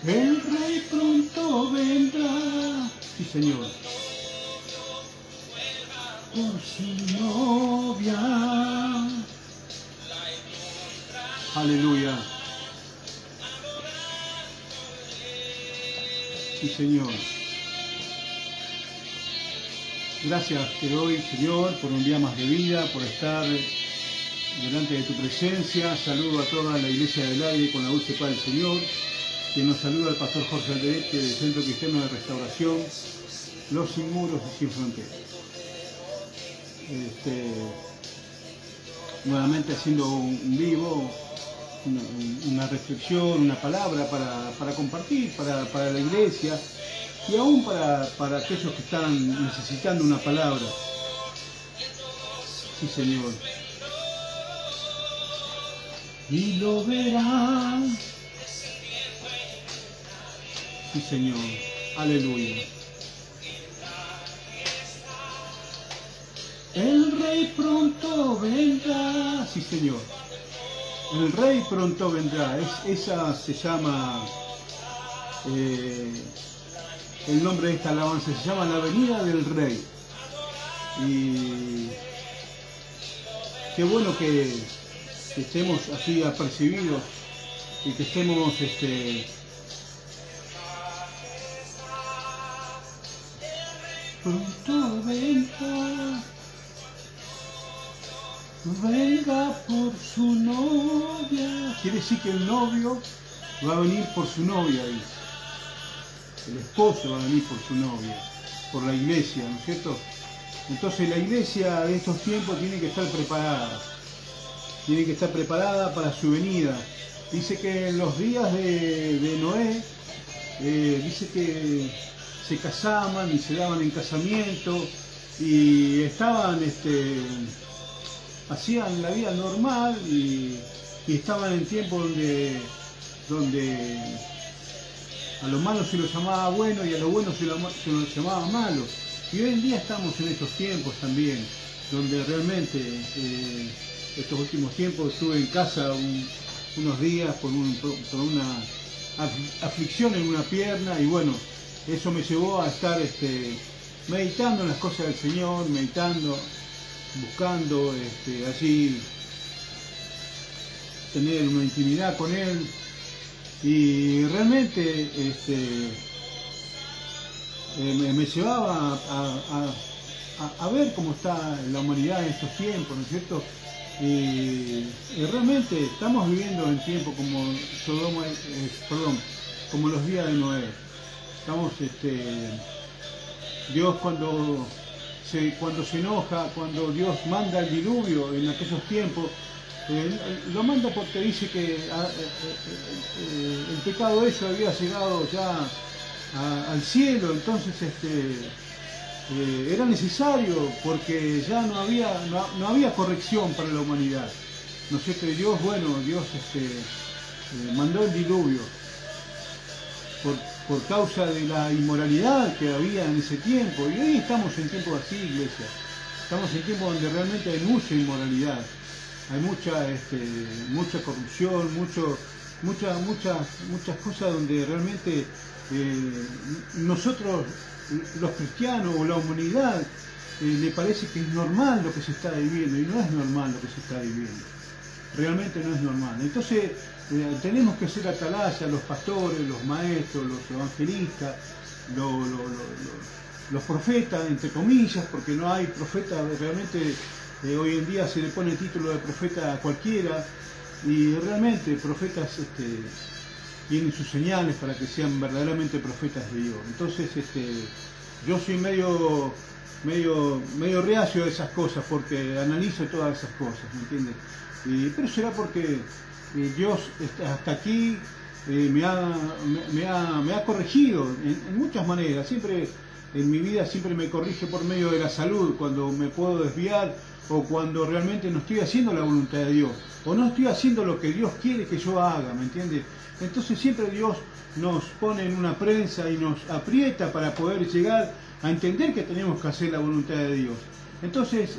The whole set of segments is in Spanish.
El Rey pronto vendrá, sí Señor, por su novia. Aleluya. Sí Señor. Gracias te doy, Señor, por un día más de vida, por estar delante de tu presencia. Saludo a toda la Iglesia del Aire con la dulce paz del Señor. Que nos saluda el pastor Jorge Alderete del Centro Cristiano de Restauración, Los Sin Muros y Sin Fronteras. Nuevamente haciendo un vivo, una reflexión, una palabra para compartir, para la Iglesia y aún para aquellos que están necesitando una palabra. Sí, Señor. Y lo verán. Sí, Señor. Aleluya. El Rey pronto vendrá. Sí, Señor. El Rey pronto vendrá. Esa se llama... el nombre de esta alabanza se llama La Venida del Rey. Y qué bueno que estemos así apercibidos y que estemos pronto vendrá, venga por su novia. Quiere decir que el novio va a venir por su novia, dice. El esposo va a venir por su novia, por la iglesia, ¿no es cierto? Entonces la iglesia de estos tiempos tiene que estar preparada. Tiene que estar preparada para su venida. Dice que en los días de Noé, dice que se casaban y se daban en casamiento y estaban, hacían la vida normal y estaban en tiempos donde a lo malo se lo llamaba bueno y a lo bueno se lo llamaba malo. Y hoy en día estamos en estos tiempos también, donde realmente estos últimos tiempos estuve en casa unos días por una aflicción en una pierna y bueno, eso me llevó a estar meditando en las cosas del Señor, meditando, buscando allí tener una intimidad con Él y realmente me llevaba a ver cómo está la humanidad en estos tiempos, ¿no es cierto? Y realmente estamos viviendo en tiempos como como los días de Noé. Estamos, Dios cuando se enoja, cuando Dios manda el diluvio en aquellos tiempos, lo manda porque dice que el pecado de ellos había llegado ya al cielo, entonces era necesario porque ya no había corrección para la humanidad. ¿No es cierto? Y Dios, Dios mandó el diluvio por causa de la inmoralidad que había en ese tiempo. Y hoy estamos en tiempos así, iglesia. Estamos en tiempos donde realmente hay mucha inmoralidad. Hay mucha corrupción, muchas cosas donde realmente nosotros, los cristianos o la humanidad, le parece que es normal lo que se está viviendo y no es normal lo que se está viviendo. Realmente no es normal. Entonces tenemos que ser atalaya, los pastores, los maestros, los evangelistas, los profetas, entre comillas, porque no hay profeta realmente. Hoy en día se le pone el título de profeta a cualquiera y realmente profetas tienen sus señales para que sean verdaderamente profetas de Dios. Entonces yo soy medio reacio a esas cosas porque analizo todas esas cosas, ¿me entiendes? Pero será porque Dios hasta aquí me ha corregido en muchas maneras. Siempre en mi vida siempre me corrige por medio de la salud, cuando me puedo desviar o cuando realmente no estoy haciendo la voluntad de Dios o no estoy haciendo lo que Dios quiere que yo haga, ¿me entiendes? Entonces siempre Dios nos pone en una prensa y nos aprieta para poder llegar a entender que tenemos que hacer la voluntad de Dios. Entonces,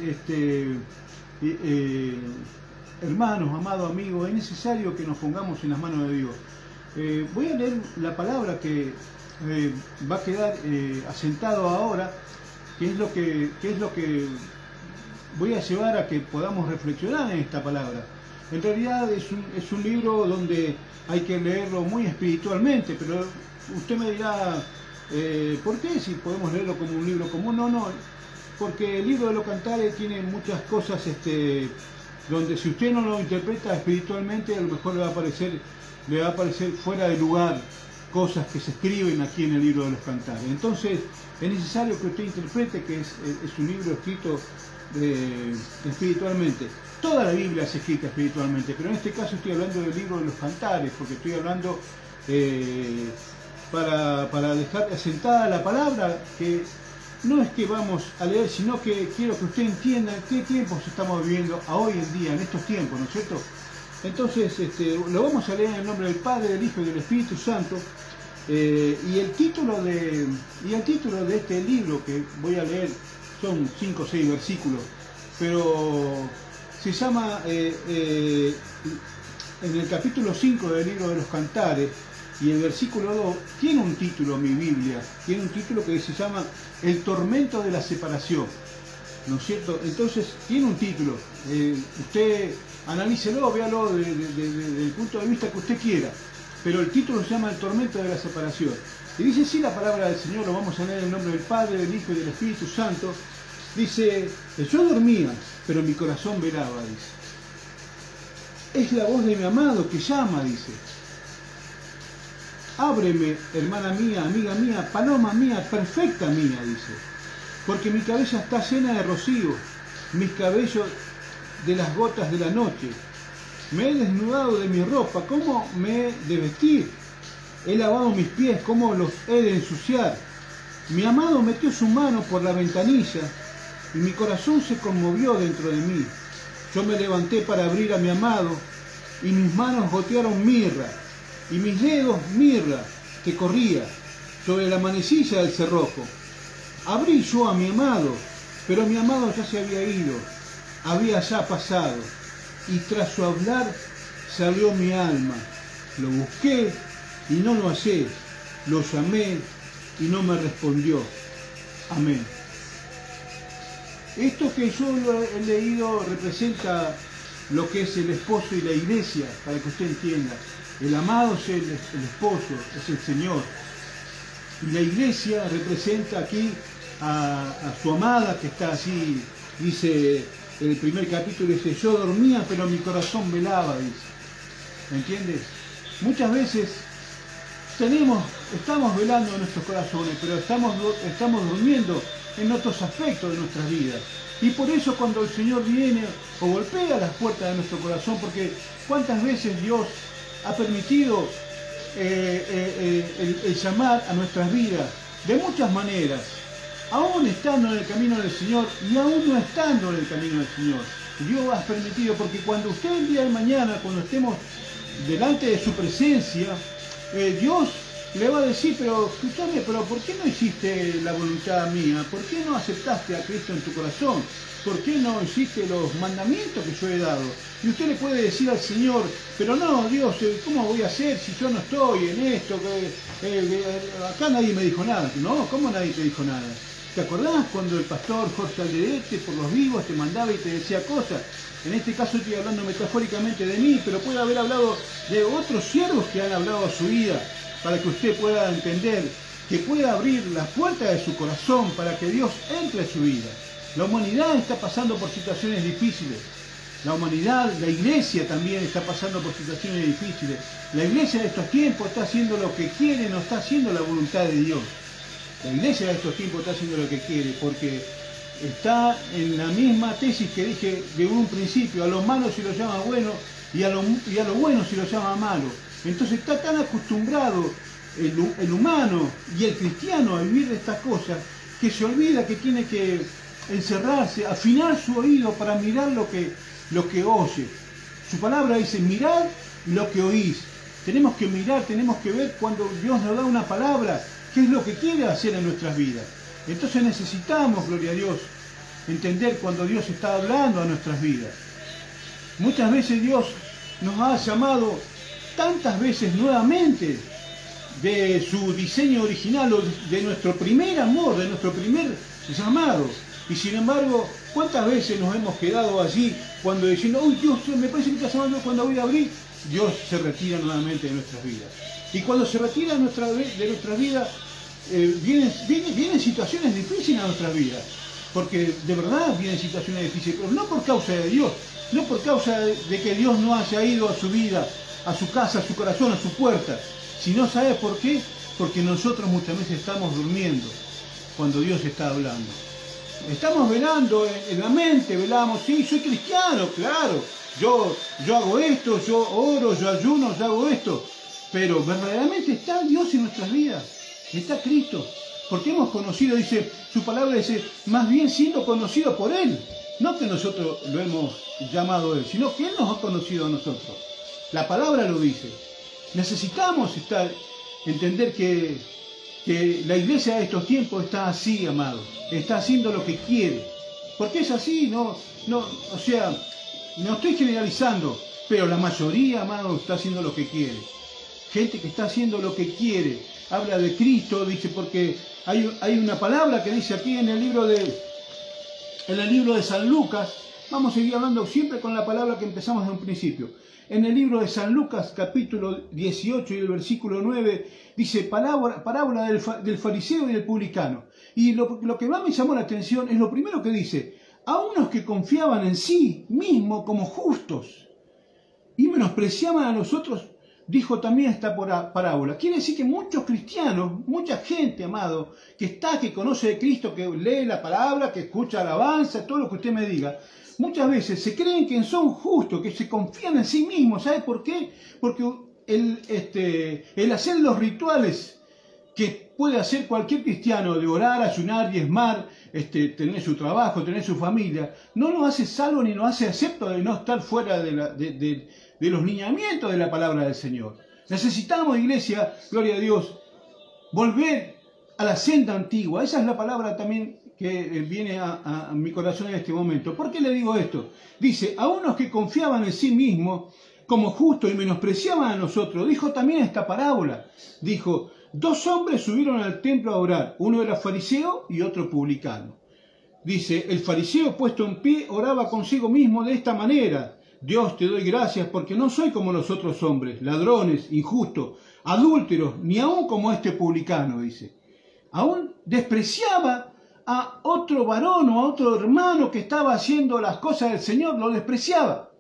hermanos, amados amigos, es necesario que nos pongamos en las manos de Dios. Voy a leer la palabra que va a quedar asentado ahora, que es lo que voy a llevar a que podamos reflexionar en esta palabra. En realidad es un libro donde hay que leerlo muy espiritualmente, pero usted me dirá, ¿por qué si podemos leerlo como un libro común? No, porque el libro de los Cantares tiene muchas cosas donde si usted no lo interpreta espiritualmente, a lo mejor le va a parecer fuera de lugar cosas que se escriben aquí en el libro de los Cantares. Entonces es necesario que usted interprete que es un libro escrito espiritualmente. Toda la Biblia es escrita espiritualmente, pero en este caso estoy hablando del libro de los Cantares, porque estoy hablando para dejar asentada la palabra, que no es que vamos a leer, sino que quiero que usted entienda qué tiempos estamos viviendo a hoy en día, en estos tiempos, ¿no es cierto? Entonces lo vamos a leer en el nombre del Padre, del Hijo y del Espíritu Santo. Y el título de este libro que voy a leer son 5 o 6 versículos, pero se llama, en el capítulo 5 del libro de los Cantares, y el versículo 2, tiene un título, mi Biblia, tiene un título que se llama El tormento de la separación, ¿no es cierto? Entonces, tiene un título, usted analícelo, véalo desde el punto de vista que usted quiera, pero el título se llama El tormento de la separación. Y dice así la palabra del Señor, lo vamos a leer en el nombre del Padre, del Hijo y del Espíritu Santo. Dice, yo dormía, pero mi corazón velaba, dice. Es la voz de mi amado que llama, dice. Ábreme, hermana mía, amiga mía, paloma mía, perfecta mía, dice. Porque mi cabeza está llena de rocío, mis cabellos de las gotas de la noche. Me he desnudado de mi ropa, ¿cómo me he de vestir? He lavado mis pies, ¿cómo los he de ensuciar? Mi amado metió su mano por la ventanilla y mi corazón se conmovió dentro de mí. Yo me levanté para abrir a mi amado y mis manos gotearon mirra y mis dedos mirra que corría sobre la manecilla del cerrojo. Abrí yo a mi amado, pero mi amado ya se había ido, había ya pasado, y tras su hablar salió mi alma. Lo busqué y no lo hallé, lo llamé y no me respondió. Amén. Esto que yo lo he leído representa lo que es el esposo y la iglesia, para que usted entienda. El amado es el esposo, es el Señor. Y la iglesia representa aquí a su amada que está así, dice el primer capítulo, dice, yo dormía pero mi corazón velaba, dice. ¿Me entiendes? Muchas veces estamos velando en nuestros corazones, pero estamos durmiendo en otros aspectos de nuestras vidas. Y por eso cuando el Señor viene o golpea las puertas de nuestro corazón, porque cuántas veces Dios ha permitido el llamar a nuestras vidas, de muchas maneras, aún estando en el camino del Señor y aún no estando en el camino del Señor. Dios ha permitido, porque cuando usted el día de mañana, cuando estemos delante de su presencia, Dios le va a decir, pero escúchame, pero ¿por qué no hiciste la voluntad mía? ¿Por qué no aceptaste a Cristo en tu corazón? ¿Por qué no hiciste los mandamientos que yo he dado? Y usted le puede decir al Señor, pero no, Dios, ¿cómo voy a hacer si yo no estoy en esto? Acá nadie me dijo nada. No, ¿cómo nadie te dijo nada? ¿Te acordás cuando el pastor Jorge Alderete por los vivos te mandaba y te decía cosas? En este caso estoy hablando metafóricamente de mí, pero puede haber hablado de otros siervos que han hablado a su vida, para que usted pueda entender, que pueda abrir las puertas de su corazón para que Dios entre en su vida. La humanidad está pasando por situaciones difíciles. La humanidad, la iglesia también está pasando por situaciones difíciles. La iglesia de estos tiempos está haciendo lo que quiere, no está haciendo la voluntad de Dios. La iglesia de estos tiempos está haciendo lo que quiere, porque está en la misma tesis que dije de un principio: a lo malo se lo llama bueno y a lo bueno se lo llama malo. Entonces está tan acostumbrado el humano y el cristiano a vivir de estas cosas, que se olvida que tiene que encerrarse, afinar su oído para mirar lo que oye. Su palabra dice, mirad lo que oís. Tenemos que mirar, tenemos que ver cuando Dios nos da una palabra, qué es lo que quiere hacer en nuestras vidas. Entonces necesitamos, gloria a Dios, entender cuando Dios está hablando a nuestras vidas. Muchas veces Dios nos ha llamado tantas veces nuevamente de su diseño original o de nuestro primer amor, de nuestro primer llamado. Y sin embargo, ¿cuántas veces nos hemos quedado allí cuando diciendo, uy, Dios, me parece que está llamando cuando voy a abrir? Dios se retira nuevamente de nuestras vidas. Y cuando se retira de nuestra vida, vienen situaciones difíciles a nuestra vida. Porque de verdad vienen situaciones difíciles, pero no por causa de Dios, no por causa de que Dios no haya ido a su vida, a su casa, a su corazón, a su puerta, sino, ¿sabe por qué? Porque nosotros muchas veces estamos durmiendo cuando Dios está hablando. Estamos velando en la mente, velamos, sí, soy cristiano, claro, yo hago esto, yo oro, yo ayuno, yo hago esto, pero verdaderamente está Dios en nuestras vidas, está Cristo. Porque hemos conocido, dice, su palabra dice, más bien siendo conocido por Él. No que nosotros lo hemos llamado a Él, sino que Él nos ha conocido a nosotros. La palabra lo dice. Necesitamos entender que la iglesia de estos tiempos está así, amado. Está haciendo lo que quiere. Porque es así, o sea, no estoy generalizando, pero la mayoría, amado, está haciendo lo que quiere. Gente que está haciendo lo que quiere. Habla de Cristo, dice, porque hay una palabra que dice aquí en el libro de San Lucas. Vamos a seguir hablando siempre con la palabra que empezamos desde un principio. En el libro de San Lucas, capítulo 18 y el versículo 9, dice parábola del fariseo y del publicano. Y lo que más me llamó la atención es lo primero que dice: a unos que confiaban en sí mismos como justos y menospreciaban a los otros, dijo también esta parábola. Quiere decir que muchos cristianos, mucha gente, amado, que conoce de Cristo, que lee la palabra, que escucha alabanza, todo lo que usted me diga, muchas veces se creen que son justos, que se confían en sí mismos. ¿Sabe por qué? Porque el hacer los rituales que puede hacer cualquier cristiano, de orar, ayunar, diezmar, tener su trabajo, tener su familia, no lo hace salvo ni lo hace acepto de no estar fuera de los lineamientos de la palabra del Señor. Necesitamos, iglesia, gloria a Dios, volver a la senda antigua. Esa es la palabra también que viene a mi corazón en este momento. ¿Por qué le digo esto? Dice, a unos que confiaban en sí mismos como justos y menospreciaban a nosotros, dijo también esta parábola. Dijo, 2 hombres subieron al templo a orar, uno era fariseo y otro publicano. Dice, el fariseo puesto en pie oraba consigo mismo de esta manera: Dios, te doy gracias porque no soy como los otros hombres, ladrones, injustos, adúlteros, ni aun como este publicano, dice. Aún despreciaba a otro varón o a otro hermano que estaba haciendo las cosas del Señor, lo despreciaba.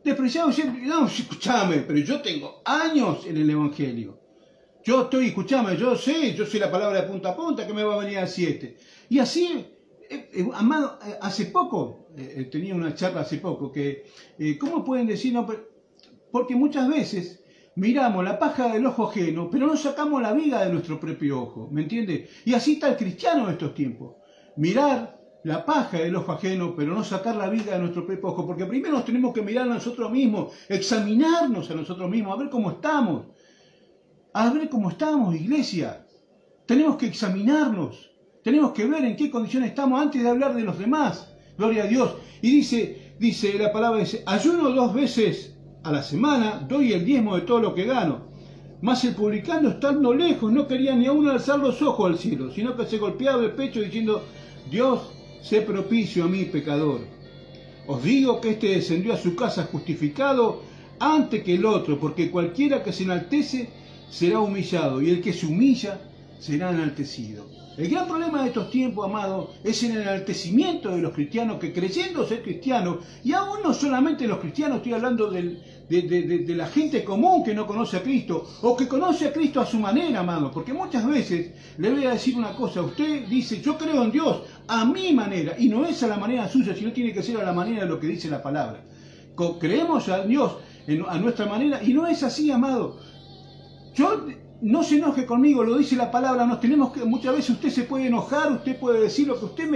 Despreciaba siempre, no, escúchame, pero yo tengo años en el Evangelio. Yo sé la palabra de punta a punta, que me va a venir al 7. Y así, amado, hace poco, tenía una charla hace poco, que, ¿cómo pueden decir? No, porque muchas veces miramos la paja del ojo ajeno, pero no sacamos la viga de nuestro propio ojo, ¿me entiende? Y así está el cristiano en estos tiempos. Mirar la paja del ojo ajeno, pero no sacar la viga de nuestro propio ojo, porque primero nos tenemos que mirar a nosotros mismos, examinarnos a nosotros mismos, a ver cómo estamos. A ver cómo estamos, iglesia. Tenemos que examinarnos. Tenemos que ver en qué condiciones estamos antes de hablar de los demás. Gloria a Dios. Y dice la palabra, dice, ayuno 2 veces a la semana, doy el diezmo de todo lo que gano. Mas el publicano, estando lejos, no quería ni aún alzar los ojos al cielo, sino que se golpeaba el pecho diciendo, Dios, sé propicio a mí, pecador. Os digo que este descendió a su casa justificado antes que el otro, porque cualquiera que se enaltece será humillado, y el que se humilla será enaltecido. El gran problema de estos tiempos, amados, es el enaltecimiento de los cristianos, que creyendo ser cristianos, y aún no solamente los cristianos, estoy hablando de la gente común que no conoce a Cristo, o que conoce a Cristo a su manera, amado, porque muchas veces le voy a decir una cosa: usted dice, yo creo en Dios a mi manera, y no es a la manera suya, sino tiene que ser a la manera de lo que dice la palabra. Creemos a Dios a nuestra manera, y no es así, amado. No se enoje conmigo, lo dice la palabra. Muchas veces usted se puede enojar, usted puede decir lo que usted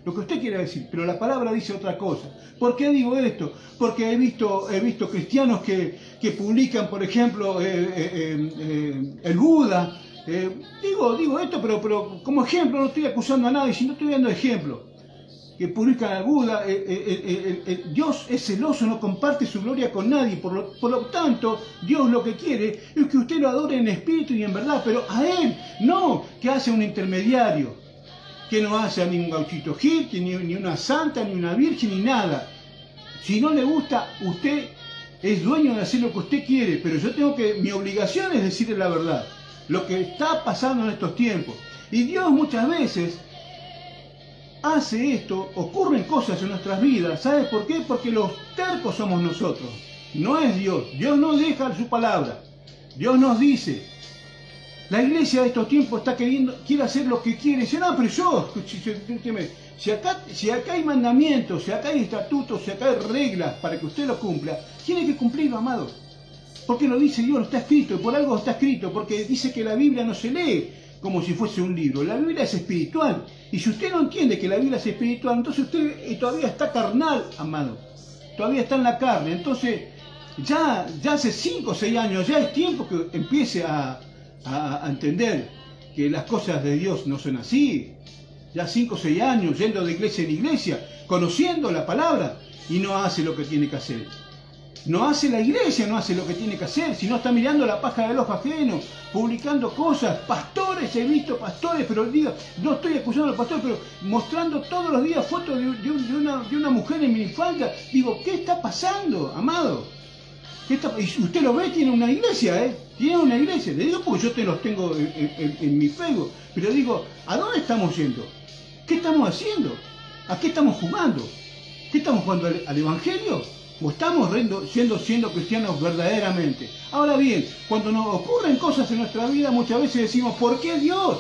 lo que usted quiera decir, pero la palabra dice otra cosa. ¿Por qué digo esto? Porque he visto cristianos que publican, por ejemplo, el Buda. Digo esto, pero como ejemplo, no estoy acusando a nadie, sino estoy dando ejemplo. que purifican al Buda. Dios es celoso, no comparte su gloria con nadie. Por lo tanto, Dios lo que quiere es que usted lo adore en espíritu y en verdad, pero a Él, no que hace un intermediario, que no hace ni un gauchito Gil, ni una santa, ni una virgen, ni nada. Si no le gusta, usted es dueño de hacer lo que usted quiere, pero yo tengo que, mi obligación es decirle la verdad, lo que está pasando en estos tiempos. Y Dios muchas veces hace esto, ocurren cosas en nuestras vidas. ¿Sabes por qué? Porque los tercos somos nosotros, no es Dios. Dios no deja su palabra. Dios nos dice, la iglesia de estos tiempos quiere hacer lo que quiere. Dice, no, pero si acá hay mandamientos, si acá hay estatutos, si acá hay reglas para que usted lo cumpla, tiene que cumplirlo, amado. Porque lo dice Dios, está escrito, y por algo está escrito, porque dice que la Biblia no se lee como si fuese un libro. La Biblia es espiritual. Y si usted no entiende que la Biblia es espiritual, entonces usted todavía está carnal, amado. Todavía está en la carne. Entonces, ya hace 5 o 6 años, ya es tiempo que empiece a entender que las cosas de Dios no son así. Ya 5 o 6 años yendo de iglesia en iglesia, conociendo la palabra, y no hace lo que tiene que hacer. No hace la iglesia, no hace lo que tiene que hacer, sino está mirando la paja del ojo ajeno, publicando cosas. Pastores, he visto pastores, pero digo, no estoy acusando a los pastores, pero mostrando todos los días fotos de una mujer en minifalda. Digo, ¿qué está pasando, amado? Y usted lo ve, tiene una iglesia, tiene una iglesia. Le digo porque yo los tengo en mi Facebook, pero digo, ¿a dónde estamos yendo? ¿Qué estamos haciendo? ¿A qué estamos jugando? ¿Qué estamos jugando al Evangelio? ¿O estamos siendo cristianos verdaderamente? Ahora bien, cuando nos ocurren cosas en nuestra vida, muchas veces decimos, ¿por qué Dios?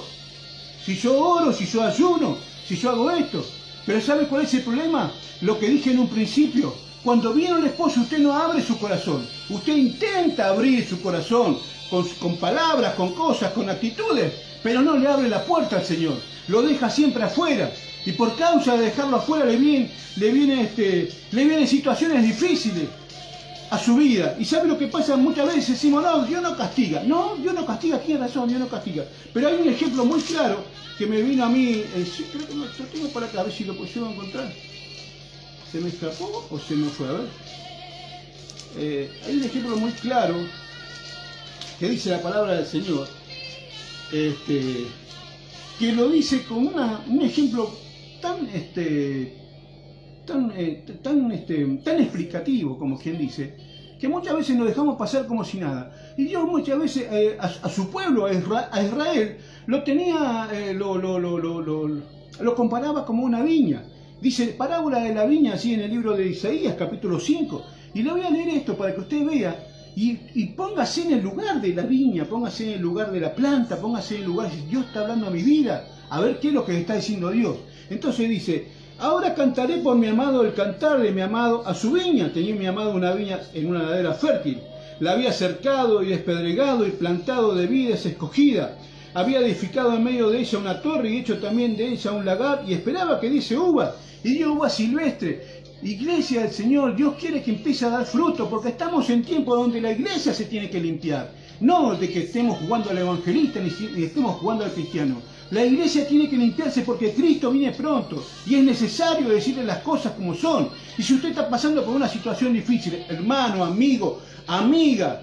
Si yo oro, si yo ayuno, si yo hago esto. Pero ¿sabe cuál es el problema? Lo que dije en un principio. Cuando viene el esposo, usted no abre su corazón. Usted intenta abrir su corazón con palabras, con cosas, con actitudes, pero no le abre la puerta al Señor. Lo deja siempre afuera. Y por causa de dejarlo afuera le vienen situaciones difíciles a su vida. Y ¿sabe lo que pasa? Muchas veces decimos, no, Dios no castiga. No, Dios no castiga, tiene razón, Dios no castiga. Pero hay un ejemplo muy claro que me vino a mí, creo que lo tengo por acá, a ver si lo puedo encontrar. ¿Se me escapó o se me fue? A ver. Hay un ejemplo muy claro que dice la palabra del Señor, que lo dice con un ejemplo tan explicativo, como quien dice, que muchas veces nos dejamos pasar como si nada. Y Dios muchas veces a su pueblo, a Israel, lo tenía, lo comparaba como una viña. Dice parábola de la viña, así en el libro de Isaías, capítulo 5. Y le voy a leer esto para que usted vea y póngase en el lugar de la viña, póngase en el lugar de la planta, póngase en el lugar, Dios está hablando a mi vida, a ver qué es lo que está diciendo Dios. Entonces dice, ahora cantaré por mi amado el cantar de mi amado a su viña. Tenía mi amado una viña en una ladera fértil. La había cercado y despedregado y plantado de vides escogida. Había edificado en medio de ella una torre y hecho también de ella un lagar y esperaba que diese uva. Y dio uva silvestre. Iglesia del Señor, Dios quiere que empiece a dar fruto porque estamos en tiempo donde la iglesia se tiene que limpiar. No de que estemos jugando al evangelista ni estemos jugando al cristiano. La iglesia tiene que limpiarse porque Cristo viene pronto y es necesario decirle las cosas como son. Y si usted está pasando por una situación difícil, hermano, amigo, amiga,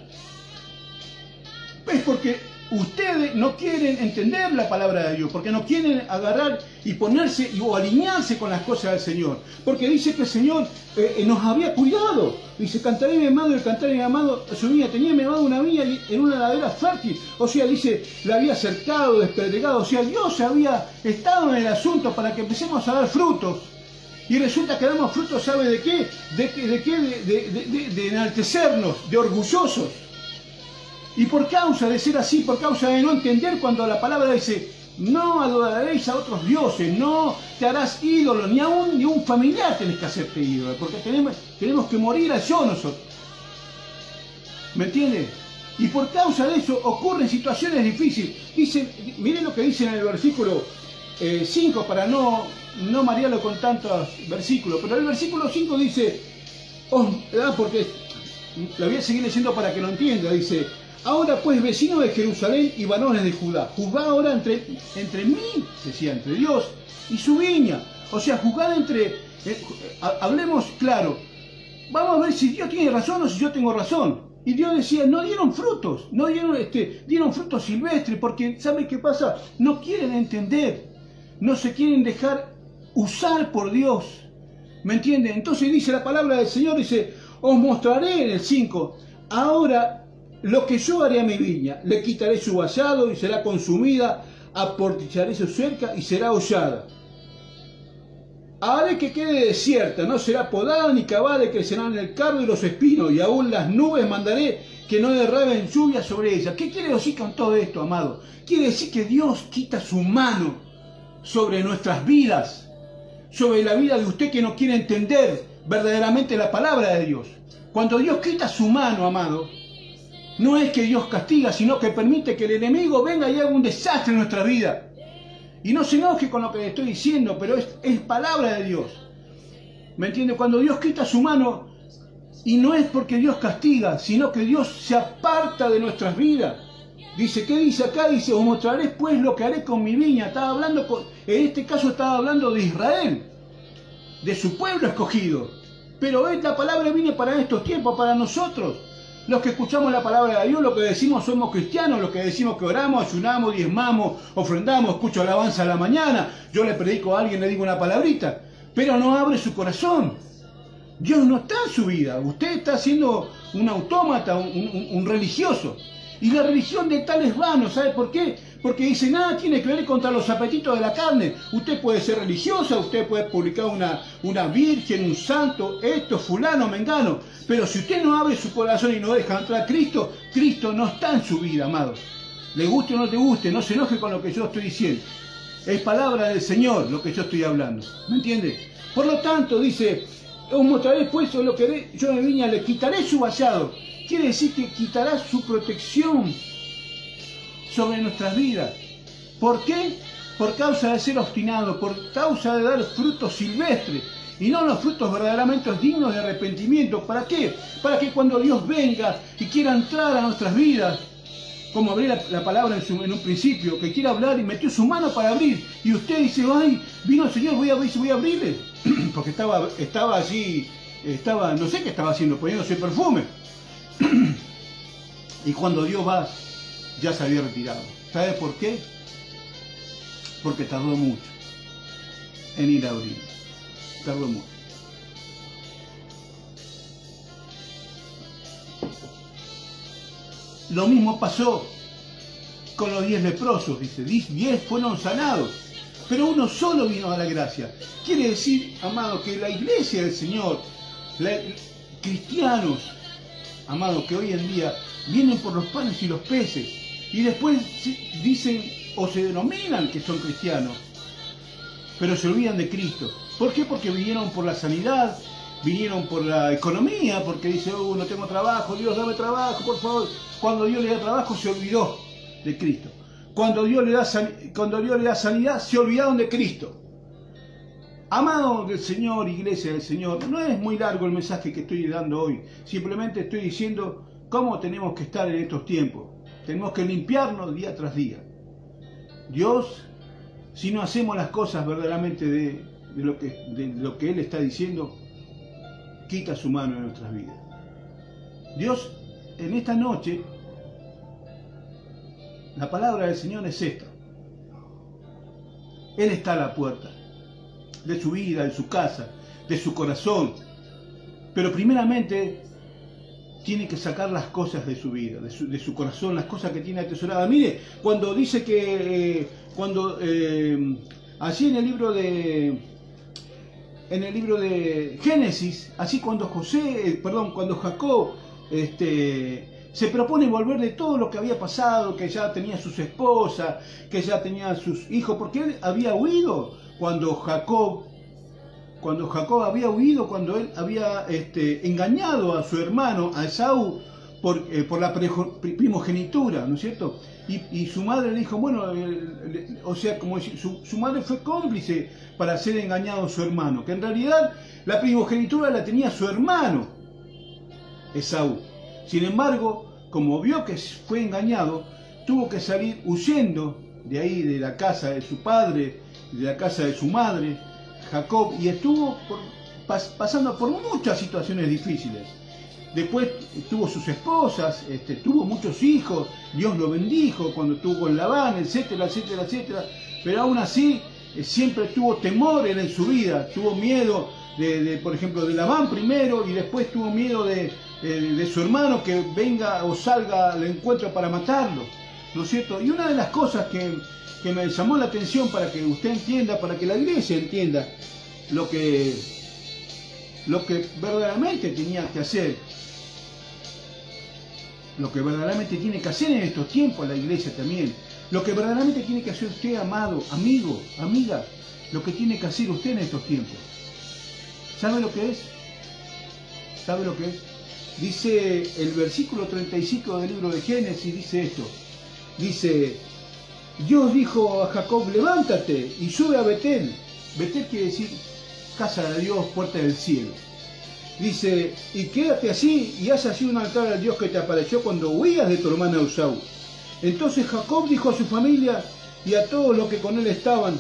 es porque ustedes no quieren entender la palabra de Dios, porque no quieren agarrar y ponerse o alinearse con las cosas del Señor. Porque dice que el Señor nos había cuidado. Dice, cantaré mi amado, el cantar de mi amado, su viña, tenía mi amado una viña en una ladera fértil. O sea, dice, la había cercado, despedregado. O sea, Dios había estado en el asunto para que empecemos a dar frutos. Y resulta que damos frutos, ¿sabe de qué? De enaltecernos, de orgullosos. Y por causa de ser así, por causa de no entender cuando la palabra dice, no adoraréis a otros dioses, no te harás ídolo, ni un familiar tenés que hacerte ídolo, porque tenemos que morir a yo nosotros. ¿Me entiendes? Y por causa de eso ocurren situaciones difíciles. Dice, miren lo que dice en el versículo 5, para no marearlo con tantos versículos, pero el versículo 5 dice, porque lo voy a seguir leyendo para que lo entienda, dice, ahora pues vecinos de Jerusalén y varones de Judá, juzgad ahora entre mí, decía, entre Dios y su viña. O sea, juzgar entre... hablemos claro. Vamos a ver si Dios tiene razón o si yo tengo razón. Y Dios decía, no dieron frutos, no dieron, dieron frutos silvestres, porque ¿sabe qué pasa? No quieren entender, no se quieren dejar usar por Dios. ¿Me entienden? Entonces dice la palabra del Señor, dice, os mostraré en el 5, ahora lo que yo haré a mi viña, le quitaré su vallado y será consumida, aportillaré su cerca y será hollada. Haré que quede desierta, no será podada ni cavada, y crecerán el cardo y los espinos, y aún las nubes mandaré que no derramen lluvia sobre ella. ¿Qué quiere decir con todo esto, amado? Quiere decir que Dios quita su mano sobre nuestras vidas, sobre la vida de usted que no quiere entender verdaderamente la palabra de Dios. Cuando Dios quita su mano, amado, no es que Dios castiga, sino que permite que el enemigo venga y haga un desastre en nuestra vida. Y no se enoje con lo que le estoy diciendo, pero es palabra de Dios. ¿Me entiende? Cuando Dios quita su mano, y no es porque Dios castiga, sino que Dios se aparta de nuestras vidas. Dice, ¿qué dice acá? Dice, os mostraré pues lo que haré con mi viña. Estaba hablando, en este caso estaba hablando de Israel, de su pueblo escogido. Pero esta palabra viene para estos tiempos, para nosotros. Los que escuchamos la palabra de Dios, los que decimos somos cristianos, los que decimos que oramos, ayunamos, diezmamos, ofrendamos, escucho alabanza a la mañana, yo le predico a alguien, le digo una palabrita, pero no abre su corazón. Dios no está en su vida, usted está siendo un autómata, un religioso. Y la religión de tal es vano, ¿sabe por qué? Porque dice, nada tiene que ver contra los apetitos de la carne. Usted puede ser religiosa, usted puede publicar una virgen, un santo, esto, fulano, mengano. Pero si usted no abre su corazón y no deja entrar a Cristo, Cristo no está en su vida, amados. Le guste o no te guste, no se enoje con lo que yo estoy diciendo. Es palabra del Señor lo que yo estoy hablando, ¿me entiende? Por lo tanto, dice, os mostraré pues lo que haré yo en mi viña, le quitaré su vallado. Quiere decir que quitará su protección sobre nuestras vidas. ¿Por qué? Por causa de ser obstinado, por causa de dar frutos silvestres y no los frutos verdaderamente dignos de arrepentimiento. ¿Para qué? Para que cuando Dios venga y quiera entrar a nuestras vidas, como abrí la palabra en un principio, que quiera hablar y metió su mano para abrir, y usted dice, ay, vino el Señor, voy a abrirle, porque estaba allí, no sé qué estaba haciendo, poniéndose perfume. Y cuando Dios va, ya se había retirado. ¿Sabe por qué? Porque tardó mucho en ir a abrir. Tardó mucho. Lo mismo pasó con los 10 leprosos, dice. 10 fueron sanados, pero uno solo vino a la gracia. Quiere decir, amado, que la iglesia del Señor, cristianos, amados, que hoy en día vienen por los panes y los peces y después dicen o se denominan que son cristianos, pero se olvidan de Cristo. ¿Por qué? Porque vinieron por la sanidad, vinieron por la economía, porque dice, oh, no tengo trabajo, Dios dame trabajo, por favor. Cuando Dios le da trabajo se olvidó de Cristo. Cuando Dios le da sanidad se olvidaron de Cristo. Amado del Señor, iglesia del Señor, no es muy largo el mensaje que estoy dando hoy. Simplemente estoy diciendo cómo tenemos que estar en estos tiempos. Tenemos que limpiarnos día tras día. Dios, si no hacemos las cosas verdaderamente de lo que Él está diciendo, quita su mano en nuestras vidas. Dios, en esta noche, la palabra del Señor es esta. Él está a la puerta de su vida, de su casa, de su corazón. Pero primeramente tiene que sacar las cosas de su vida, de su corazón, las cosas que tiene atesoradas. Mire, cuando dice que, allí en el libro de Génesis, así cuando Jacob se propone volver de todo lo que había pasado, que ya tenía sus esposas, que ya tenía sus hijos, porque él había huido cuando Jacob había huido, cuando él había engañado a su hermano, a Esaú, por la primogenitura, ¿no es cierto? Y su madre le dijo, bueno, o sea, como su madre fue cómplice para ser engañado a su hermano, que en realidad la primogenitura la tenía su hermano, Esaú. Sin embargo, como vio que fue engañado, tuvo que salir huyendo de ahí, de la casa de su padre, de la casa de su madre, Jacob y estuvo pasando por muchas situaciones difíciles. Después tuvo sus esposas, tuvo muchos hijos, Dios lo bendijo cuando estuvo con Labán, etcétera, etcétera, etcétera. Pero aún así siempre tuvo temor en su vida, tuvo miedo por ejemplo, de Labán primero y después tuvo miedo de su hermano que venga o salga al encuentro para matarlo, ¿no es cierto? Y una de las cosas que me llamó la atención para que usted entienda, para que la iglesia entienda lo que verdaderamente tenía que hacer, lo que verdaderamente tiene que hacer en estos tiempos la iglesia también, lo que verdaderamente tiene que hacer usted, amado, amigo, amiga, lo que tiene que hacer usted en estos tiempos. ¿Sabe lo que es? ¿Sabe lo que es? Dice el versículo 35 del libro de Génesis, dice esto. Dice, Dios dijo a Jacob, levántate y sube a Betel. Betel quiere decir casa de Dios, puerta del cielo. Dice, y quédate así y haz así un altar al Dios que te apareció cuando huías de tu hermana Esaú. Entonces Jacob dijo a su familia y a todos los que con él estaban,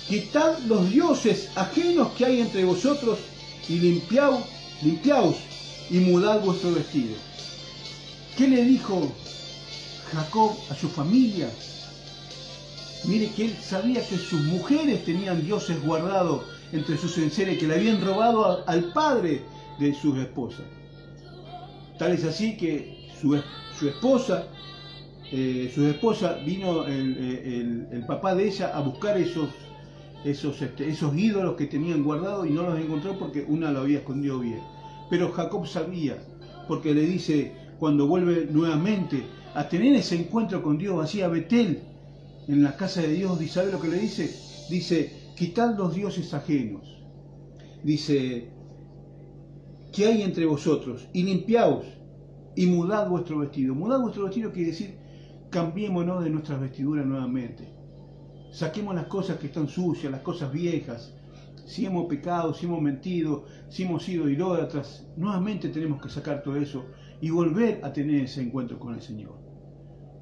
quitad los dioses ajenos que hay entre vosotros y limpiaos y mudad vuestro vestido. ¿Qué le dijo Jacob a su familia? Mire que él sabía que sus mujeres tenían dioses guardados entre sus enseres, que le habían robado al padre de sus esposas. Tal es así que su esposa vino el papá de ella a buscar esos ídolos que tenían guardados y no los encontró porque una lo había escondido bien. Pero Jacob sabía, porque le dice, cuando vuelve nuevamente a tener ese encuentro con Dios, así a Betel, en la casa de Dios, ¿y sabe lo que le dice? Dice, quitad los dioses ajenos. Dice, ¿qué hay entre vosotros? Y limpiaos y mudad vuestro vestido. Mudad vuestro vestido quiere decir, cambiémonos de nuestras vestiduras nuevamente. Saquemos las cosas que están sucias, las cosas viejas. Si hemos pecado, si hemos mentido, si hemos sido idólatras, nuevamente tenemos que sacar todo eso y volver a tener ese encuentro con el Señor.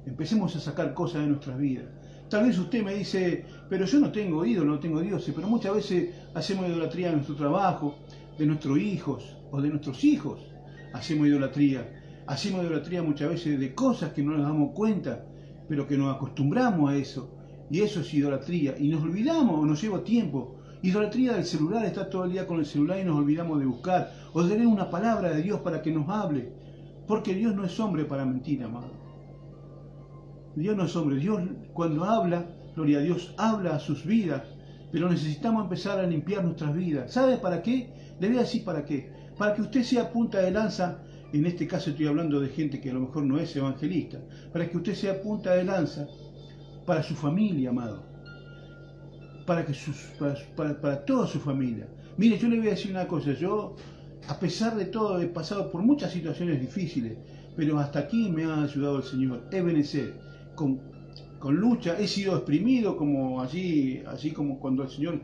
Empecemos a sacar cosas de nuestras vidas. Tal vez usted me dice, pero yo no tengo ídolo, no tengo dioses, pero muchas veces hacemos idolatría de nuestro trabajo, de nuestros hijos o de nuestros hijos. Hacemos idolatría muchas veces de cosas que no nos damos cuenta, pero que nos acostumbramos a eso. Y eso es idolatría. Y nos olvidamos, o nos lleva tiempo. Idolatría del celular, está todo el día con el celular y nos olvidamos de buscar. O de leer una palabra de Dios para que nos hable. Porque Dios no es hombre para mentir, amado. Dios no es hombre. Dios cuando habla, gloria a Dios, habla a sus vidas. Pero necesitamos empezar a limpiar nuestras vidas. ¿Sabe para qué? Le voy a decir para qué. Para que usted sea punta de lanza. En este caso estoy hablando de gente que a lo mejor no es evangelista. Para que usted sea punta de lanza para su familia, amado, para toda su familia. Mire, yo le voy a decir una cosa, yo, a pesar de todo, he pasado por muchas situaciones difíciles, pero hasta aquí me ha ayudado el Señor. He vencido con lucha, he sido exprimido como así como cuando el Señor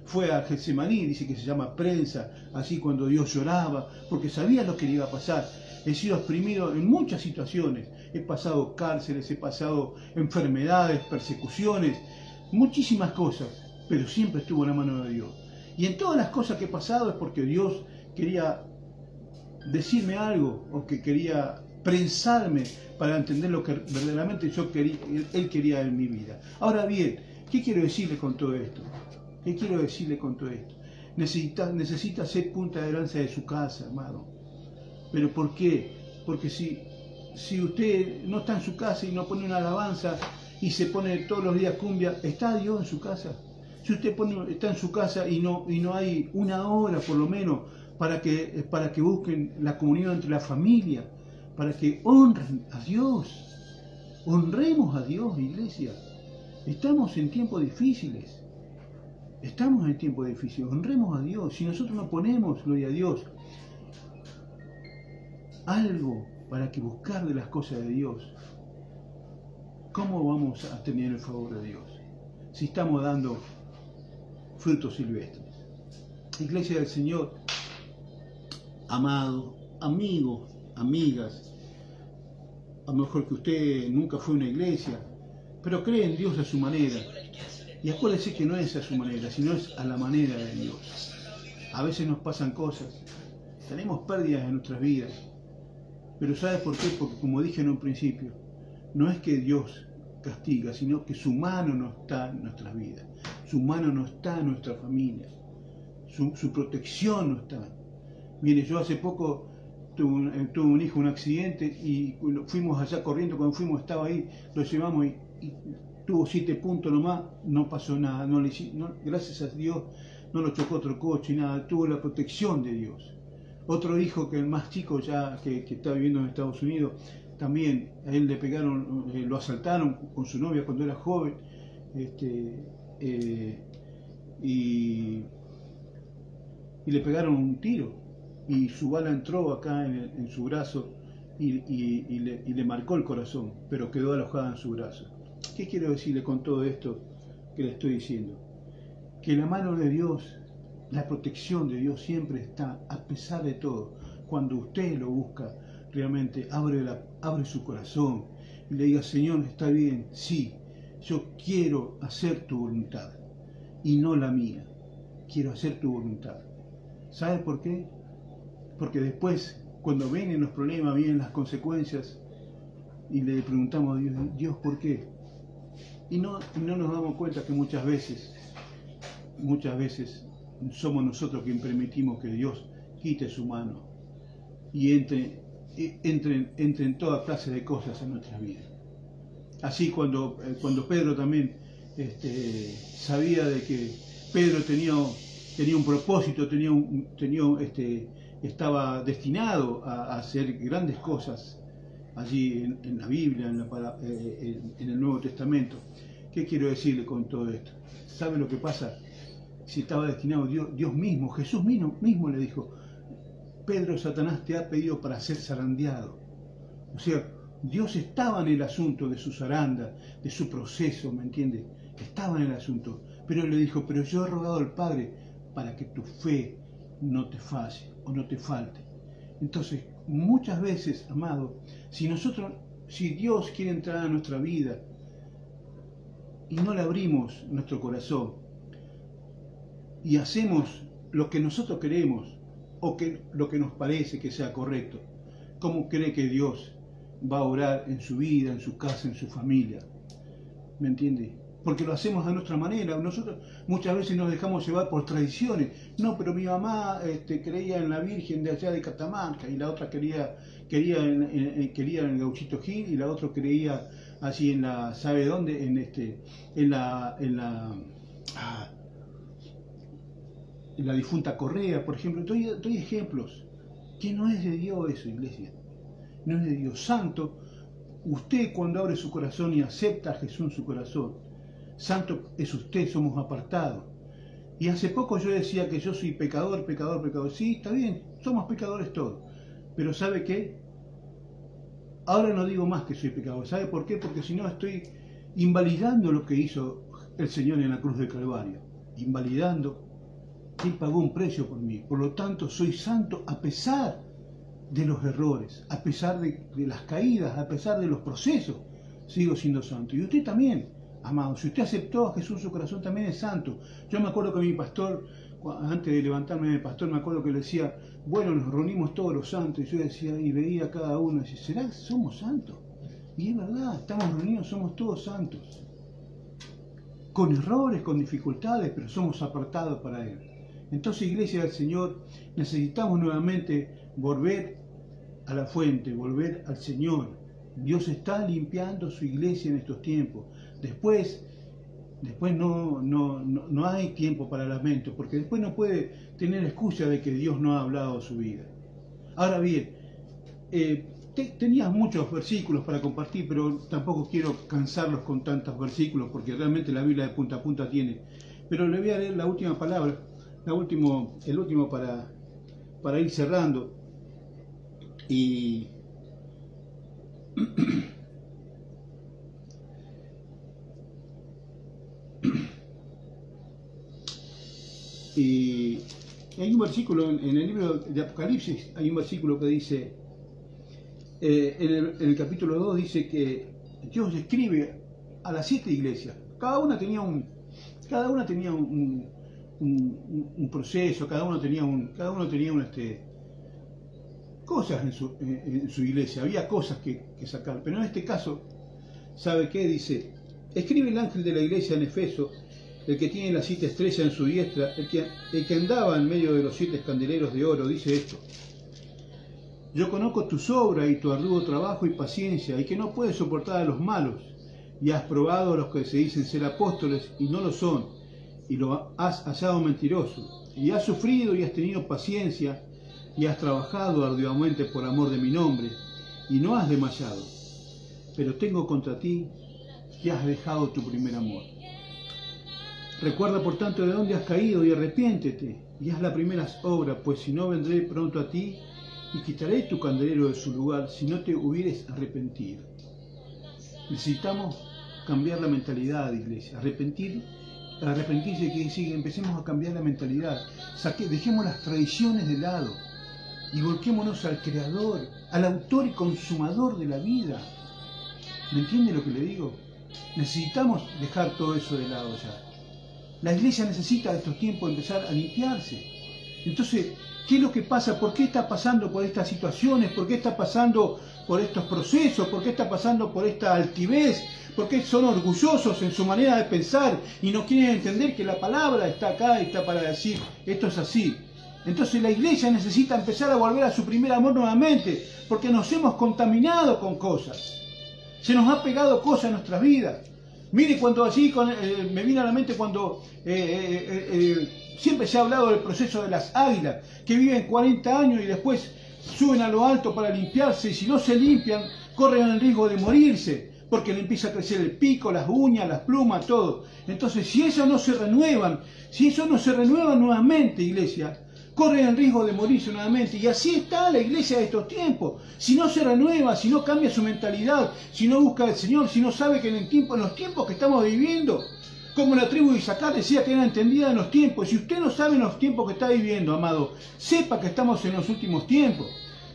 fue a Getsemaní, dice que se llama prensa, así cuando Dios lloraba, porque sabía lo que le iba a pasar. He sido exprimido en muchas situaciones, he pasado cárceles, he pasado enfermedades, persecuciones, muchísimas cosas, pero siempre estuvo en la mano de Dios. Y en todas las cosas que he pasado es porque Dios quería decirme algo, o que quería prensarme para entender lo que verdaderamente Él quería en mi vida. Ahora bien, ¿qué quiero decirle con todo esto? ¿Qué quiero decirle con todo esto? Necesita ser punta de lanza de su casa, hermano. ¿Pero por qué? Porque si usted no está en su casa y no pone una alabanza y se pone todos los días cumbia, ¿está Dios en su casa? Si usted está en su casa y no hay una hora por lo menos para que busquen la comunión entre la familia, para que honren a Dios. Honremos a Dios, iglesia. Estamos en tiempos difíciles. Estamos en tiempos difíciles. Honremos a Dios. Si nosotros no ponemos, gloria a Dios, algo para que buscar de las cosas de Dios, ¿cómo vamos a tener el favor de Dios? Si estamos dando frutos silvestres. Iglesia del Señor, amado, amigos, amigas, a lo mejor que usted nunca fue a una iglesia, pero cree en Dios a su manera. Y acuérdese que no es a su manera, sino es a la manera de Dios. A veces nos pasan cosas, tenemos pérdidas en nuestras vidas, pero ¿sabe por qué? Porque como dije en un principio, no es que Dios castiga, sino que su mano no está en nuestras vidas, su mano no está en nuestra familia, su protección no está. Mire, yo hace poco tuve un hijo, un accidente, y fuimos allá corriendo, cuando fuimos estaba ahí, lo llevamos y tuvo 7 puntos nomás, no pasó nada, gracias a Dios no lo chocó otro coche, nada, tuvo la protección de Dios. Otro hijo, que el más chico ya, que está viviendo en Estados Unidos, también a él le pegaron, lo asaltaron con su novia cuando era joven, y le pegaron un tiro, y su bala entró acá en su brazo y le marcó el corazón, pero quedó alojada en su brazo. ¿Qué quiero decirle con todo esto que le estoy diciendo? Que la mano de Dios, la protección de Dios siempre está, a pesar de todo. Cuando usted lo busca, realmente abre su corazón y le diga: Señor, está bien, sí, yo quiero hacer tu voluntad y no la mía. Quiero hacer tu voluntad. ¿Sabe por qué? Porque después, cuando vienen los problemas, vienen las consecuencias, y le preguntamos a Dios: Dios, ¿por qué? Y no nos damos cuenta que muchas veces somos nosotros quienes permitimos que Dios quite su mano y entre en toda clase de cosas en nuestras vidas. Así cuando Pedro también sabía de que Pedro tenía un propósito, estaba destinado a hacer grandes cosas allí en la Biblia, en el Nuevo Testamento. ¿Qué quiero decirle con todo esto? ¿Sabe lo que pasa? Si estaba destinado, Dios mismo, Jesús mismo le dijo: Pedro, Satanás te ha pedido para ser zarandeado. O sea, Dios estaba en el asunto de su zaranda, de su proceso, ¿me entiende? Estaba en el asunto, pero él le dijo: pero yo he rogado al Padre para que tu fe no te falle o no te falte. Entonces, muchas veces, amado, si Dios quiere entrar a nuestra vida y no le abrimos nuestro corazón y hacemos lo que nosotros queremos o lo que nos parece que sea correcto, ¿cómo cree que Dios va a orar en su vida, en su casa, en su familia? ¿Me entiende? Porque lo hacemos a nuestra manera. Nosotros muchas veces nos dejamos llevar por tradiciones. No, pero mi mamá creía en la Virgen de allá de Catamarca, y la otra quería en el Gauchito Gil, y la otra creía así en la, ¿sabe dónde? En la difunta Correa, por ejemplo. Doy ejemplos. Que no es de Dios eso, iglesia. No es de Dios. Santo, usted cuando abre su corazón y acepta a Jesús en su corazón, santo es usted, somos apartados. Y hace poco yo decía que yo soy pecador. Sí, está bien, somos pecadores todos. Pero ¿sabe qué? Ahora no digo más que soy pecador. ¿Sabe por qué? Porque si no estoy invalidando lo que hizo el Señor en la cruz del Calvario. Invalidando. Él pagó un precio por mí. Por lo tanto, soy santo a pesar de los errores, a pesar de las caídas, a pesar de los procesos. Sigo siendo santo. Y usted también. Amado, si usted aceptó a Jesús en su corazón, también es santo. Yo me acuerdo que mi pastor, antes de levantarme de pastor, me acuerdo que le decía: bueno, nos reunimos todos los santos. Y yo decía, y veía a cada uno, y decía: ¿será que somos santos? Y es verdad, estamos reunidos, somos todos santos. Con errores, con dificultades, pero somos apartados para Él. Entonces, iglesia del Señor, necesitamos nuevamente volver a la fuente, volver al Señor. Dios está limpiando su iglesia en estos tiempos. Después no hay tiempo para lamento, porque después no puede tener excusa de que Dios no ha hablado a su vida. Ahora bien, tenía muchos versículos para compartir, pero tampoco quiero cansarlos con tantos versículos, porque realmente la Biblia de punta a punta tiene. Pero le voy a leer la última palabra, el último para ir cerrando. Y y hay un versículo en el libro de Apocalipsis, hay un versículo que dice, en el capítulo 2 dice que Dios escribe a las 7 iglesias. Cada una tenía Cada una tenía un proceso, cada uno tenía cosas en su iglesia, había cosas que sacar, pero en este caso, ¿sabe qué? Dice, escribe el ángel de la iglesia en Efeso, el que tiene las 7 estrellas en su diestra, el que andaba en medio de los 7 candeleros de oro, dice esto: yo conozco tu obra y tu arduo trabajo y paciencia, y que no puedes soportar a los malos, y has probado a los que se dicen ser apóstoles y no lo son, y lo has hallado mentiroso, y has sufrido y has tenido paciencia, y has trabajado arduamente por amor de mi nombre, y no has desmayado. Pero tengo contra ti que has dejado tu primer amor. Recuerda por tanto de dónde has caído y arrepiéntete, y haz las primeras obras, pues si no vendré pronto a ti, y quitaré tu candelero de su lugar si no te hubieres arrepentido. Necesitamos cambiar la mentalidad, iglesia. Arrepentirse quiere decir que empecemos a cambiar la mentalidad. Dejemos las tradiciones de lado y volquémonos al Creador, al autor y consumador de la vida. ¿Me entiende lo que le digo? Necesitamos dejar todo eso de lado ya. La iglesia necesita de estos tiempos empezar a limpiarse. Entonces, ¿qué es lo que pasa? ¿Por qué está pasando por estas situaciones? ¿Por qué está pasando por estos procesos? ¿Por qué está pasando por esta altivez? ¿Por qué son orgullosos en su manera de pensar y no quieren entender que la palabra está acá y está para decir esto es así? Entonces la iglesia necesita empezar a volver a su primer amor nuevamente, porque nos hemos contaminado con cosas. Se nos ha pegado cosas en nuestras vidas. Mire, cuando allí me viene a la mente cuando siempre se ha hablado del proceso de las águilas, que viven 40 años y después suben a lo alto para limpiarse, y si no se limpian, corren el riesgo de morirse, porque le empieza a crecer el pico, las uñas, las plumas, todo. Entonces, si eso no se renuevan nuevamente, iglesia, corren el riesgo de morirse nuevamente. Y así está la iglesia de estos tiempos. Si no se renueva, si no cambia su mentalidad, si no busca al Señor, si no sabe que en los tiempos que estamos viviendo, como la tribu de Isaacar decía que era entendida en los tiempos. Si usted no sabe en los tiempos que está viviendo, amado, sepa que estamos en los últimos tiempos.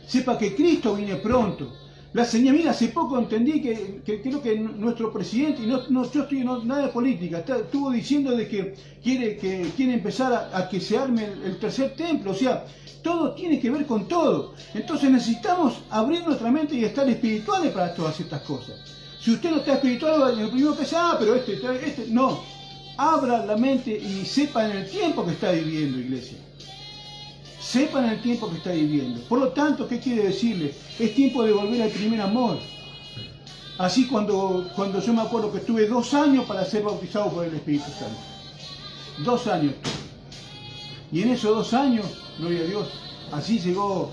Sepa que Cristo viene pronto. La señal, mira, hace poco entendí que creo que nuestro presidente, y yo estoy nada de política, estuvo diciendo de que quiere empezar a que se arme el tercer templo. O sea, todo tiene que ver con todo. Entonces necesitamos abrir nuestra mente y estar espirituales para todas estas cosas. Si usted no está espiritual, lo primero que dice, pero no. Abra la mente y sepa en el tiempo que está viviendo, iglesia. Sepan el tiempo que está viviendo. Por lo tanto, ¿qué quiere decirle? Es tiempo de volver al primer amor. Así cuando yo me acuerdo que estuve 2 años para ser bautizado por el Espíritu Santo. 2 años. Y en esos 2 años, gloria a Dios, así llegó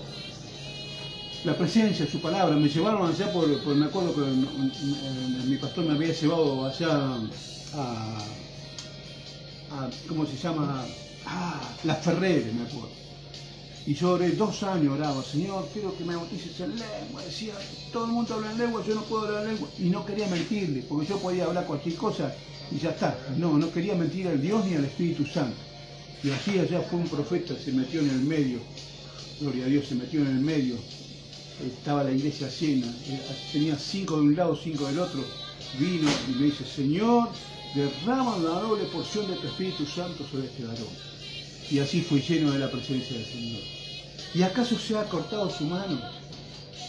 la presencia de su palabra. Me llevaron allá me acuerdo que mi pastor me había llevado allá a ¿cómo se llama? Las Ferreres, me acuerdo. Y yo oré 2 años, oraba, Señor, quiero que me bautices en lengua. Decía, todo el mundo habla en lengua, yo no puedo hablar en lengua. Y no quería mentirle, porque yo podía hablar cualquier cosa y ya está. No quería mentir al Dios ni al Espíritu Santo. Y así allá fue un profeta, se metió en el medio. Gloria a Dios, se metió en el medio. Estaba la iglesia llena, tenía 5 de un lado, 5 del otro. Vino y me dice, Señor, derrama una doble porción de tu Espíritu Santo sobre este varón. Y así fui lleno de la presencia del Señor. ¿Y acaso se ha cortado su mano?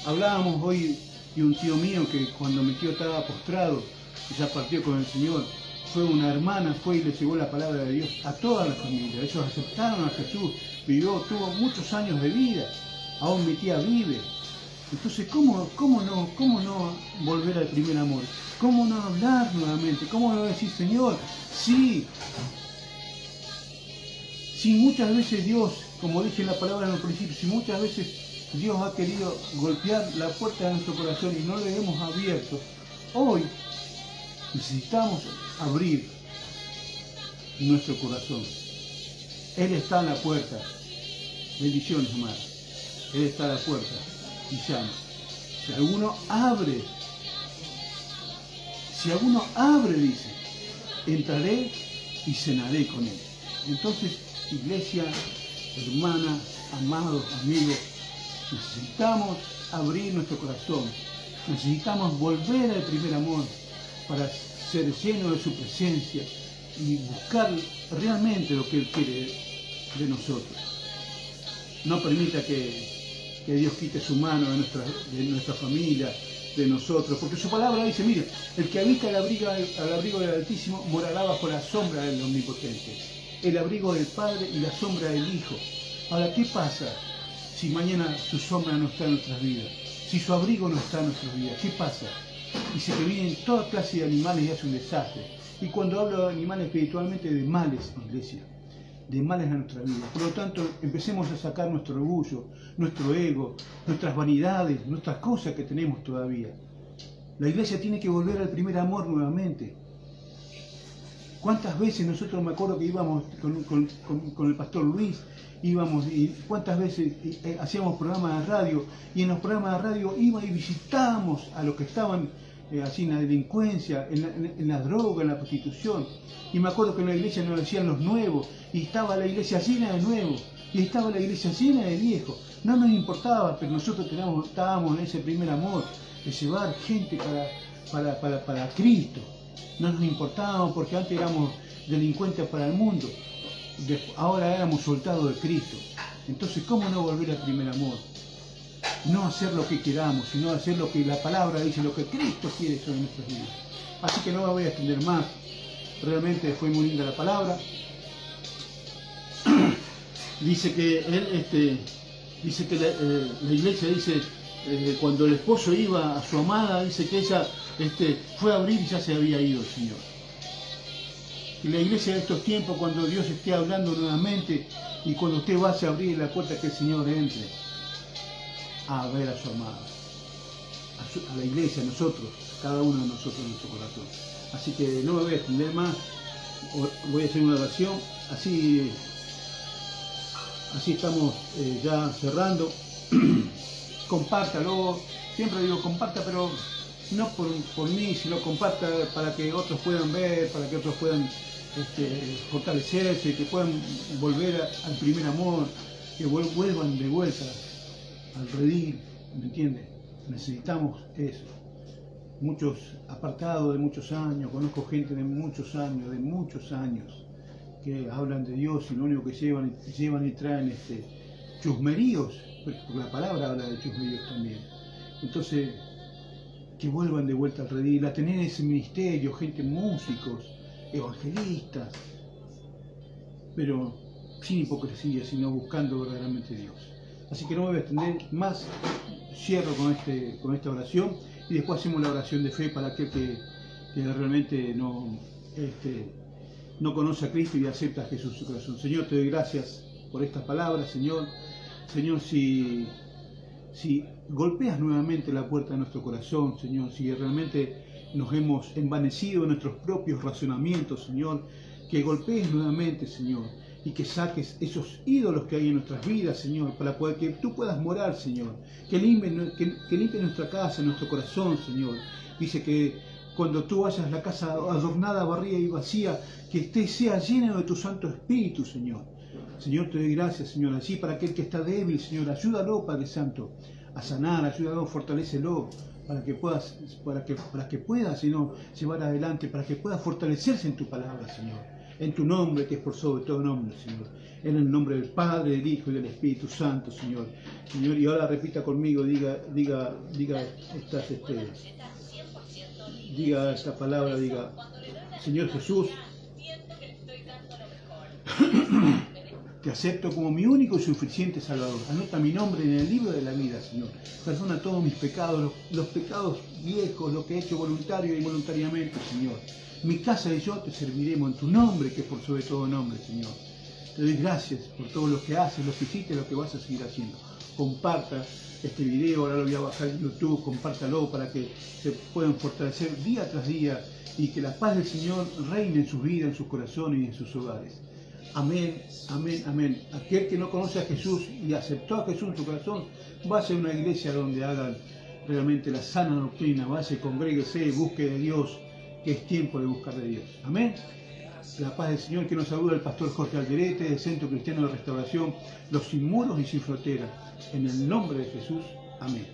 Hablábamos hoy de un tío mío que cuando mi tío estaba postrado y ya partió con el Señor, fue una hermana, fue y le llevó la palabra de Dios a toda la familia. Ellos aceptaron a Jesús, tuvo muchos años de vida, aún mi tía vive. Entonces, ¿cómo no volver al primer amor? ¿Cómo no hablar nuevamente? ¿Cómo no decir, Señor, sí? Si muchas veces Dios, como dije en la palabra en el principio, si muchas veces Dios ha querido golpear la puerta de nuestro corazón y no le hemos abierto, hoy necesitamos abrir nuestro corazón. Él está en la puerta. Bendiciones, amadas. Él está a la puerta y llama. Si alguno abre, dice, entraré y cenaré con él. Entonces, iglesia, hermana, amados, amigos, necesitamos abrir nuestro corazón. Necesitamos volver al primer amor para ser llenos de su presencia y buscar realmente lo que Él quiere de nosotros. No permita que Dios quite su mano de nuestra familia, de nosotros, porque su palabra dice, mire, el que habita al abrigo del Altísimo morará bajo la sombra del Omnipotente, el abrigo del Padre y la sombra del Hijo. Ahora, ¿qué pasa si mañana su sombra no está en nuestras vidas? Si su abrigo no está en nuestras vidas, ¿qué pasa? Dice que vienen toda clase de animales y hace un desastre. Y cuando hablo de animales espiritualmente, de males, iglesia, de males en nuestra vida. Por lo tanto, empecemos a sacar nuestro orgullo, nuestro ego, nuestras vanidades, nuestras cosas que tenemos todavía. La iglesia tiene que volver al primer amor nuevamente. ¿Cuántas veces nosotros, me acuerdo que íbamos con el pastor Luis, íbamos y cuántas veces hacíamos programas de radio, y en los programas de radio íbamos y visitábamos a los que estaban así en la delincuencia, en la droga, en la prostitución. Y me acuerdo que en la iglesia nos decían los nuevos, y estaba la iglesia llena de nuevos, y estaba la iglesia llena de viejos. No nos importaba, pero nosotros estábamos en ese primer amor, de llevar gente para Cristo. No nos importábamos porque antes éramos delincuentes para el mundo, ahora éramos soldados de Cristo. Entonces, ¿cómo no volver al primer amor? No hacer lo que queramos, sino hacer lo que la palabra dice, lo que Cristo quiere sobre nuestras vidas. Así que no me voy a extender más. Realmente fue muy linda la palabra. Dice que la iglesia dice, cuando el esposo iba a su amada, dice que ella fue a abrir y ya se había ido el Señor. Y la iglesia de estos tiempos, cuando Dios esté hablando nuevamente y cuando usted vaya a abrir la puerta, que el Señor entre a ver a su amada, a la iglesia, a nosotros, cada uno de nosotros en nuestro corazón. Así que no me voy a extender más, voy a hacer una oración, así estamos ya cerrando. Compártalo, siempre digo comparta, pero no por mí, sino comparta para que otros puedan ver, para que otros puedan fortalecerse, que puedan volver al primer amor, que vuelvan de vuelta al redil, ¿me entiende? Necesitamos eso. Muchos apartados de muchos años, conozco gente de muchos años, que hablan de Dios y lo único que llevan y traen chusmeríos, porque la palabra habla de chusmeríos también. Entonces, que vuelvan de vuelta al redil, a tener ese ministerio, gente, músicos, evangelistas, pero sin hipocresía, sino buscando verdaderamente Dios. Así que no me voy a extender más, cierro con esta oración y después hacemos la oración de fe para aquel que realmente no conoce a Cristo y acepta a Jesús en su corazón. Señor, te doy gracias por estas palabras, Señor. Señor, si golpeas nuevamente la puerta de nuestro corazón, Señor, si realmente nos hemos envanecido en nuestros propios razonamientos, Señor, que golpees nuevamente, Señor, y que saques esos ídolos que hay en nuestras vidas, Señor, para que tú puedas morar, Señor, que limpie nuestra casa, nuestro corazón, Señor. Dice que cuando tú vayas la casa adornada, barrida y vacía, que sea lleno de tu Santo Espíritu, Señor. Señor, te doy gracias, Señor, así para aquel que está débil, Señor, ayúdalo, Padre Santo, a sanar, ayúdalo, fortalécelo, para que pueda, Señor, llevar adelante, para que pueda fortalecerse en tu palabra, Señor. En tu nombre, que es por sobre todo nombre, Señor. En el nombre del Padre, del Hijo y del Espíritu Santo, Señor. Señor, y ahora repita conmigo, diga esta palabra, diga, Señor Jesús, te acepto como mi único y suficiente Salvador. Anota mi nombre en el libro de la vida, Señor. Perdona todos mis pecados, los pecados viejos, lo que he hecho voluntario e involuntariamente, Señor. Mi casa y yo te serviremos en tu nombre, que es por sobre todo nombre, Señor. Te doy gracias por todo lo que haces, lo que hiciste y lo que vas a seguir haciendo. Comparta este video, ahora lo voy a bajar en YouTube, compártalo para que se puedan fortalecer día tras día y que la paz del Señor reine en sus vidas, en sus corazones y en sus hogares. Amén, amén, amén. Aquel que no conoce a Jesús y aceptó a Jesús en su corazón, vaya a una iglesia donde hagan realmente la sana doctrina, vaya, congréguese, busque de Dios, que es tiempo de buscar de Dios. Amén. La paz del Señor, que nos saluda el pastor Jorge Alderete, del Centro Cristiano de Restauración, Los Sin Muros y Sin Fronteras. En el nombre de Jesús. Amén.